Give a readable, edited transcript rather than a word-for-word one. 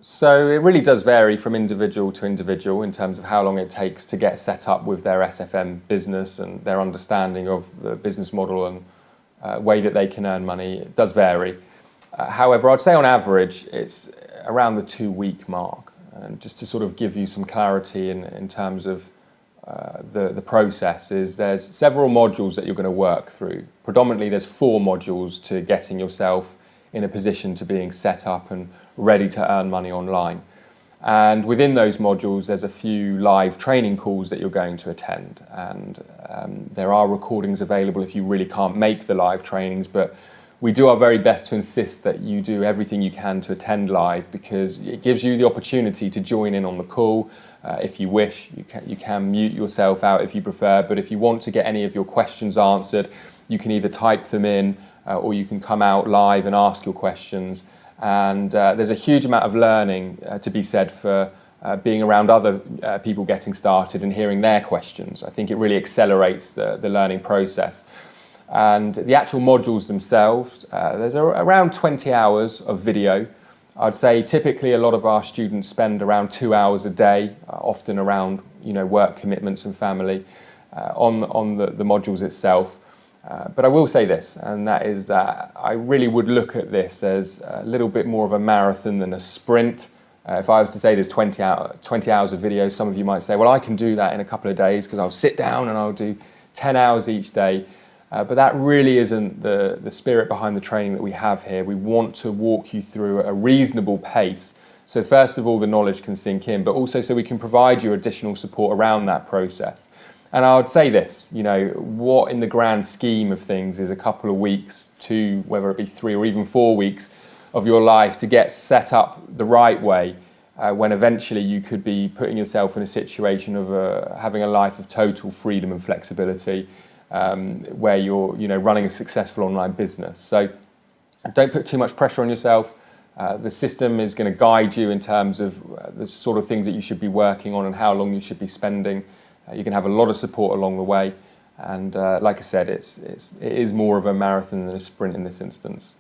So it really does vary from individual to individual in terms of how long it takes to get set up with their SFM business and their understanding of the business model and way that they can earn money. It does vary. However, I'd say on average it's around the 2-week mark. And just to sort of give you some clarity in terms of the process, is there's several modules that you're going to work through. Predominantly there's 4 modules to getting yourself in a position to being set up and ready to earn money online. And within those modules, there's a few live training calls that you're going to attend. And there are recordings available if you really can't make the live trainings, but we do our very best to insist that you do everything you can to attend live, because it gives you the opportunity to join in on the call. If you wish, you can mute yourself out if you prefer, but if you want to get any of your questions answered, you can either type them in or you can come out live and ask your questions. And there's a huge amount of learning to be said for being around other people getting started and hearing their questions. I think it really accelerates the learning process. And the actual modules themselves, there's around 20 hours of video. I'd say typically a lot of our students spend around 2 hours a day, often around work commitments and family, on the modules itself. But I will say this, and that is that I really would look at this as a little bit more of a marathon than a sprint. If I was to say there's 20 hours of video, some of you might say, well, I can do that in a couple of days because I'll sit down and I'll do 10 hours each day. But that really isn't the spirit behind the training that we have here. We want to walk you through a reasonable pace. So first of all, the knowledge can sink in, but also so we can provide you additional support around that process. And I would say this, what in the grand scheme of things is a couple of weeks to, whether it be 3 or even 4 weeks of your life to get set up the right way, when eventually you could be putting yourself in a situation of having a life of total freedom and flexibility, where you're running a successful online business. So don't put too much pressure on yourself. The system is going to guide you in terms of the sort of things that you should be working on and how long you should be spending. You can have a lot of support along the way, and like I said, it is more of a marathon than a sprint in this instance.